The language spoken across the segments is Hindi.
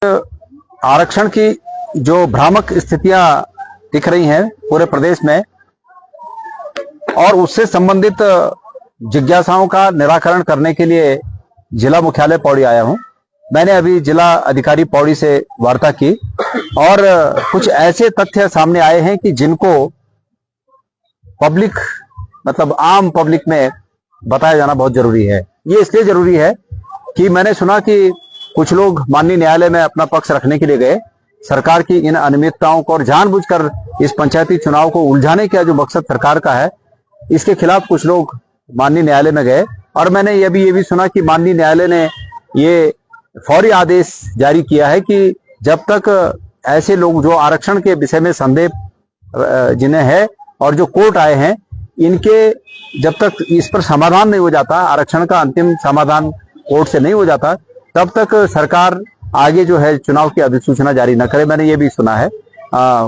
आरक्षण की जो भ्रामक स्थितियां दिख रही हैं पूरे प्रदेश में और उससे संबंधित जिज्ञासाओं का निराकरण करने के लिए जिला मुख्यालय पौड़ी आया हूं। मैंने अभी जिला अधिकारी पौड़ी से वार्ता की और कुछ ऐसे तथ्य सामने आए हैं कि जिनको पब्लिक मतलब आम पब्लिक में बताया जाना बहुत जरूरी है। ये इसलिए जरूरी है कि मैंने सुना कि कुछ लोग माननीय न्यायालय में अपना पक्ष रखने के लिए गए। सरकार की इन अनियमितताओं को और जानबूझकर इस पंचायती चुनाव को उलझाने का जो मकसद सरकार का है, इसके खिलाफ कुछ लोग माननीय न्यायालय में गए और मैंने ये भी सुना कि माननीय न्यायालय ने ये फौरी आदेश जारी किया है कि जब तक ऐसे लोग जो आरक्षण के विषय में संदेह जिन्हें है और जो कोर्ट आए हैं, इनके जब तक इस पर समाधान नहीं हो जाता, आरक्षण का अंतिम समाधान कोर्ट से नहीं हो जाता, तब तक सरकार आगे जो है चुनाव की अधिसूचना जारी न करे। मैंने ये भी सुना है।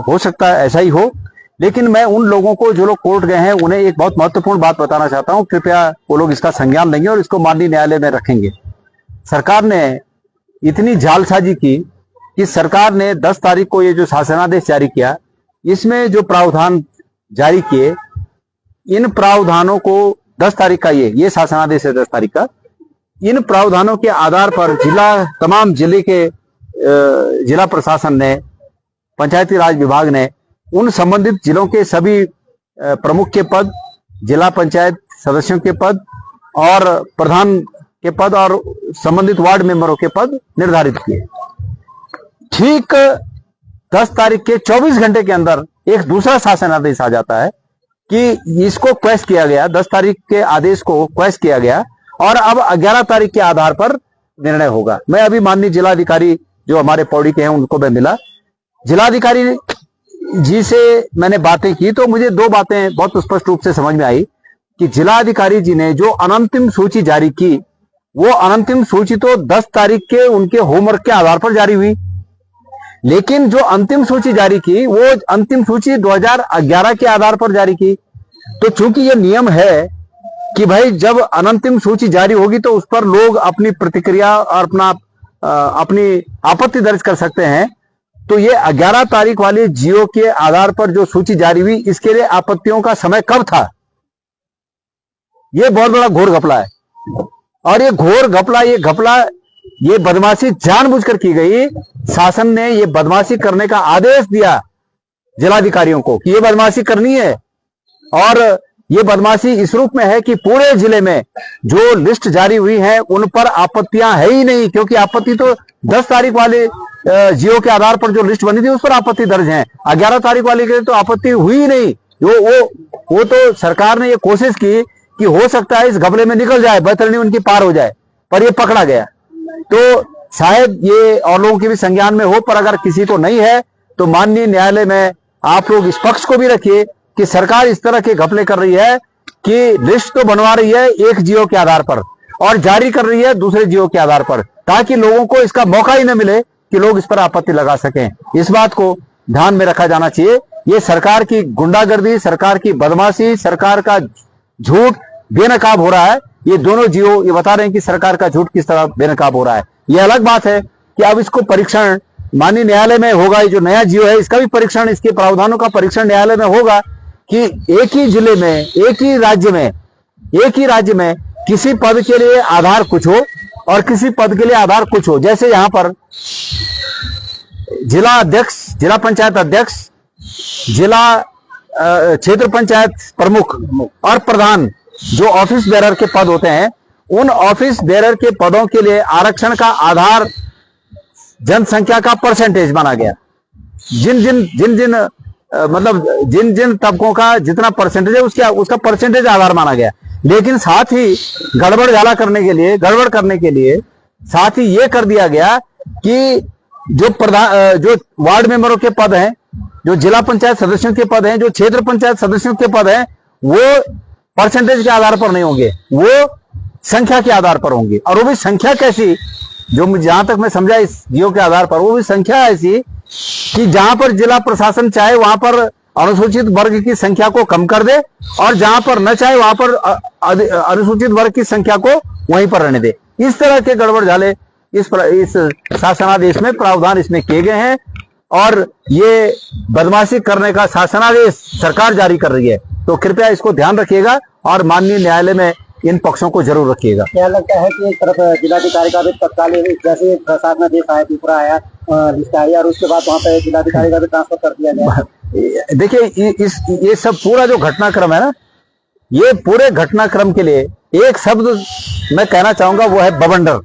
हो सकता है ऐसा ही हो, लेकिन मैं उन लोगों को जो लोग कोर्ट गए हैं उन्हें एक बहुत महत्वपूर्ण बात बताना चाहता हूं। कृपया वो लोग इसका संज्ञान लेंगे और इसको माननीय न्यायालय में रखेंगे। सरकार ने इतनी जालसाजी की कि सरकार ने 10 तारीख को ये जो शासनादेश जारी किया, इसमें जो प्रावधान जारी किए, इन प्रावधानों को 10 तारीख का ये शासनादेश है 10 तारीख का, इन प्रावधानों के आधार पर तमाम जिले के जिला प्रशासन ने, पंचायती राज विभाग ने उन संबंधित जिलों के सभी प्रमुख के पद, जिला पंचायत सदस्यों के पद और प्रधान के पद और संबंधित वार्ड मेंबरों के पद निर्धारित किए। ठीक 10 तारीख के 24 घंटे के अंदर एक दूसरा शासनादेश आ जाता है कि इसको क्वैश किया गया, 10 तारीख के आदेश को क्वैश किया गया और अब 11 तारीख के आधार पर निर्णय होगा। मैं अभी माननीय जिलाधिकारी जो हमारे पौड़ी के हैं उनको मैं मिला, जिलाधिकारी जी से मैंने बातें की तो मुझे 2 बातें बहुत स्पष्ट रूप से समझ में आई कि जिलाधिकारी जी ने जो अनंतिम सूची जारी की, वो अनंतिम सूची तो 10 तारीख के उनके होमवर्क के आधार पर जारी हुई, लेकिन जो अंतिम सूची जारी की वो अंतिम सूची 2011 के आधार पर जारी की। तो चूंकि ये नियम है कि भाई जब अनंतिम सूची जारी होगी तो उस पर लोग अपनी प्रतिक्रिया और अपनी आपत्ति दर्ज कर सकते हैं, तो ये 11 तारीख वाली जियो के आधार पर जो सूची जारी हुई, इसके लिए आपत्तियों का समय कब था? ये बहुत बड़ा घोर घपला है और ये घोर घपला, ये बदमाशी जानबूझकर की गई। शासन ने ये बदमाशी करने का आदेश दिया जिलाधिकारियों को कि ये बदमाशी करनी है और ये बदमाशी इस रूप में है कि पूरे जिले में जो लिस्ट जारी हुई है उन पर आपत्तियां है ही नहीं, क्योंकि आपत्ति तो 10 तारीख वाले जियो के आधार पर जो लिस्ट बनी थी उस पर आपत्ति दर्ज है। 11 तारीख वाले के तो आपत्ति हुई ही नहीं। वो तो सरकार ने ये कोशिश की कि हो सकता है इस घपले में निकल जाए, बैतरणी उनकी पार हो जाए, पर ये पकड़ा गया। तो शायद ये और लोगों के भी संज्ञान में हो, पर अगर किसी को नहीं है तो माननीय न्यायालय में आप लोग इस पक्ष को भी रखिए कि सरकार इस तरह के घपले कर रही है कि लिस्ट तो बनवा रही है एक जियो के आधार पर और जारी कर रही है दूसरे जियो के आधार पर, ताकि लोगों को इसका मौका ही न मिले कि लोग इस पर आपत्ति लगा सकें। इस बात को ध्यान में रखा जाना चाहिए। ये सरकार की गुंडागर्दी, सरकार की बदमाशी, सरकार का झूठ बेनकाब हो रहा है। ये दोनों जियो ये बता रहे हैं कि सरकार का झूठ किस तरह बेनकाब हो रहा है। ये अलग बात है कि अब इसको परीक्षण माननीय न्यायालय में होगा। ये जो नया जियो है इसका भी परीक्षण, इसके प्रावधानों का परीक्षण न्यायालय में होगा कि एक ही जिले में, एक ही राज्य में किसी पद के लिए आधार कुछ हो और किसी पद के लिए आधार कुछ हो। जैसे यहां पर जिला अध्यक्ष, जिला पंचायत अध्यक्ष, जिला क्षेत्र पंचायत प्रमुख और प्रधान जो ऑफिस बेरर के पद होते हैं, उन ऑफिस बेरर के पदों के लिए आरक्षण का आधार जनसंख्या का परसेंटेज माना गया। जिन जिन तबकों का जितना परसेंटेज है उसका परसेंटेज आधार माना गया। लेकिन साथ ही गड़बड़ करने के लिए साथ ही ये कर दिया गया कि जो वार्ड मेंबरों के पद हैं, जो जिला पंचायत सदस्यों के पद हैं, जो क्षेत्र पंचायत सदस्यों के पद हैं, वो परसेंटेज के आधार पर नहीं होंगे, वो संख्या के आधार पर होंगे। और वो भी संख्या कैसी, जो जहां तक मैं समझा इस जियो के आधार पर, वो भी संख्या ऐसी कि जहां पर जिला प्रशासन चाहे वहां पर अनुसूचित वर्ग की संख्या को कम कर दे और जहां पर न चाहे वहां पर अनुसूचित वर्ग की संख्या को वहीं पर रहने दे। इस तरह के गड़बड़ झाले इस शासनादेश में प्रावधान इसमें किए गए हैं और ये बदमाशी करने का शासनादेश सरकार जारी कर रही है। तो कृपया इसको ध्यान रखिएगा और माननीय न्यायालय में इन पक्षों को जरूर रखिएगा। क्या लगता है कि एक तरफ जिलाधिकारी का भी तत्कालीन जैसे शासनादेश आया, त्रिपुरा आया, लिस्ट आई और उसके बाद वहाँ पे जिलाधिकारी का भी ट्रांसफर कर दिया गया। देखिए ये सब पूरा जो घटनाक्रम है ना, ये पूरे घटनाक्रम के लिए एक शब्द मैं कहना चाहूंगा, वो है बवंडर।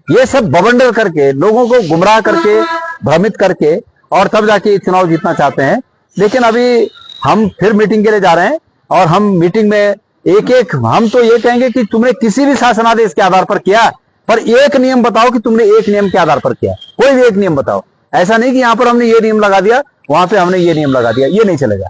ये सब बवंडर करके लोगों को गुमराह करके भ्रमित करके और तब जाके चुनाव जीतना चाहते हैं। लेकिन अभी हम फिर मीटिंग के लिए जा रहे हैं और हम मीटिंग में एक हम तो ये कहेंगे कि तुमने किसी भी शासनादेश के आधार पर किया, पर एक नियम बताओ कि तुमने एक नियम के आधार पर किया, कोई भी एक नियम बताओ। ऐसा नहीं कि यहां पर हमने ये नियम लगा दिया, वहां पे हमने ये नियम लगा दिया, ये नहीं चलेगा।